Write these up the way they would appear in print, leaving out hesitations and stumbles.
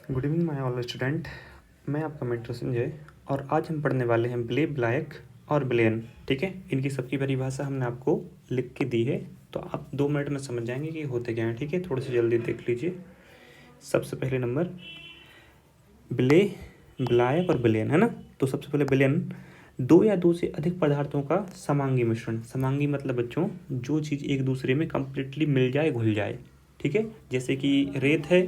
Good evening my all student. मैं आपका mentor Sanjay और आज हम पढ़ने वाले हैं ब्ले, ब्लायक और ब्लेन। ठीक है, इनकी सबकी परिभाषा हमने आपको लिख के दी है, तो आप 2 मिनट में समझ जाएंगे कि होते क्या हैं। ठीक है, थोड़ी सी जल्दी देख लीजिए। सबसे पहले नंबर ब्ले, ब्लायक और ब्लेन, है ना। तो सबसे पहले ब्लेन, 2 या 2 से अधिक पदार्थों का समांगी मिश्रण। समांगी मतलब बच्चों जो चीज़ एक दूसरे में कंप्लीटली मिल जाए, घुल जाए। ठीक है, जैसे कि रेत है,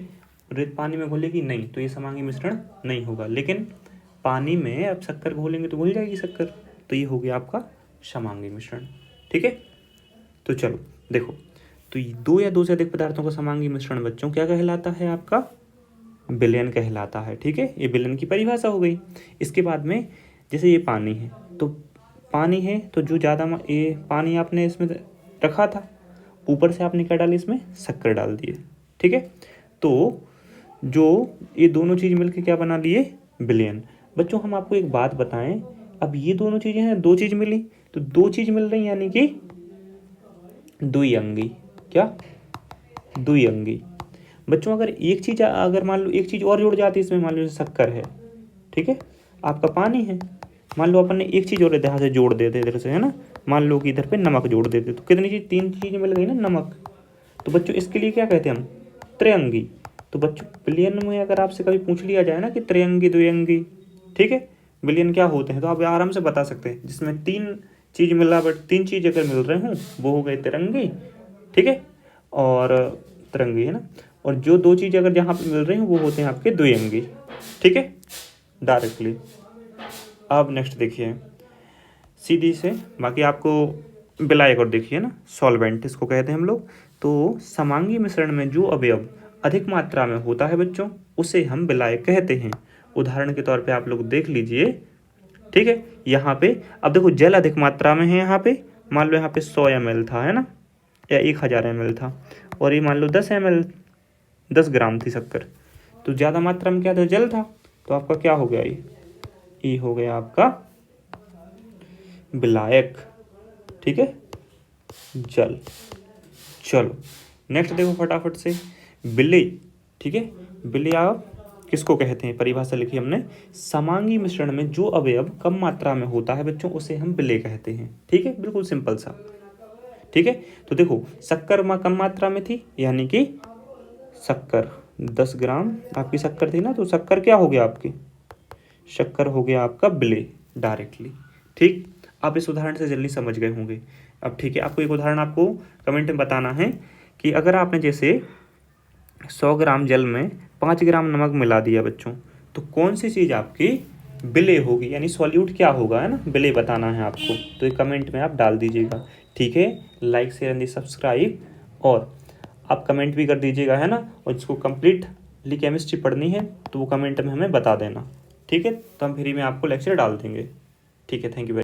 रेत पानी में घुलेगी नहीं, तो ये समांगी मिश्रण नहीं होगा। लेकिन पानी में अब शक्कर घोलेंगे तो घुल जाएगी शक्कर, तो ये हो गया आपका समांगी मिश्रण। ठीक है, तो चलो देखो, तो 2 या 2 से अधिक पदार्थों का समांगी मिश्रण बच्चों क्या कहलाता है? आपका विलयन कहलाता है। ठीक है, ये विलयन की परिभाषा हो गई। इसके बाद में जैसे ये पानी है, तो पानी है तो जो ज़्यादा ये पानी आपने इसमें रखा था, ऊपर से आपने क्या डाली, इसमें शक्कर डाल दिए। ठीक है, तो जो ये दोनों चीज़ मिलकर क्या बना लिए? विलयन। बच्चों हम आपको एक बात बताएं, अब ये दोनों चीज़ें हैं, 2 चीज़ मिली, तो 2 चीज़ मिल रही यानी कि द्विअंगी। क्या? द्विअंगी। बच्चों अगर एक चीज़, अगर मान लो एक चीज़ और जुड़ जाती है इसमें, मान लो शक्कर है, ठीक है, आपका पानी है, मान लो अपन ने एक चीज़ और इधर से जोड़ देते इधर से, है ना, मान लो कि इधर पे नमक जोड़ देते, तो कितनी चीज़? 3 चीज़ें मिल गई ना, नमक। तो बच्चों इसके लिए क्या कहते हैं हम? त्रिअंगी। तो बच्चों विलयन में अगर आपसे कभी पूछ लिया जाए ना कि त्रिअंगी, द्विअंगी, ठीक है, विलयन क्या होते हैं, तो आप आराम से बता सकते हैं। जिसमें 3 चीज़ मिला, बट 3 चीज़ अगर मिल रहे हों वो हो गए तिरंगी, ठीक है, और तिरंगी, है ना। और जो 2 चीज़ अगर जहाँ पे मिल रही हैं वो होते हैं आपके द्विअंगी। ठीक है, डायरेक्टली। अब नेक्स्ट देखिए सीधी से, बाकी आपको विलायक और देखिए ना, सॉल्वेंट इसको कहते हैं हम लोग। तो समांगी मिश्रण में जो अवयव अधिक मात्रा में होता है बच्चों, उसे हम विलायक कहते हैं। उदाहरण के तौर पे आप लोग देख लीजिए। ठीक है, यहाँ पे अब देखो जल अधिक मात्रा में है, यहाँ पे मान लो यहाँ पे 100 ml था, है ना, या 1000 ml था, और ये मान लो 10 ml, 10 ग्राम थी शक्कर, तो ज़्यादा मात्रा में क्या था? जल था। तो आपका क्या हो गया? ये हो गया आपका विलायक। ठीक है, जल। चलो नेक्स्ट देखो फटाफट से, विलय। ठीक है, विलय आप किसको कहते हैं? परिभाषा लिखी हमने, समांगी मिश्रण में जो अवयव कम मात्रा में होता है बच्चों, उसे हम विलय कहते हैं। ठीक है, बिल्कुल सिंपल सा। ठीक है, तो देखो शक्कर कम मात्रा में थी, यानी कि शक्कर 10 ग्राम आपकी शक्कर थी ना, तो शक्कर क्या हो गया? आपकी शक्कर हो गया आपका विलय डायरेक्टली। ठीक, आप इस उदाहरण से जल्दी समझ गए होंगे। अब ठीक है, आपको एक उदाहरण आपको कमेंट में बताना है कि अगर आपने जैसे 100 ग्राम जल में 5 ग्राम नमक मिला दिया बच्चों, तो कौन सी चीज़ आपकी विलय होगी, यानी सॉल्यूट क्या होगा, है ना, विलय बताना है आपको। तो ये कमेंट में आप डाल दीजिएगा। ठीक है, लाइक शेयर एंड सब्सक्राइब, और आप कमेंट भी कर दीजिएगा, है ना। और जिसको कंप्लीटली केमिस्ट्री पढ़नी है तो वो कमेंट में हमें बता देना। ठीक है, तो हम फ्री में आपको लेक्चर डाल देंगे। ठीक है, थैंक यू।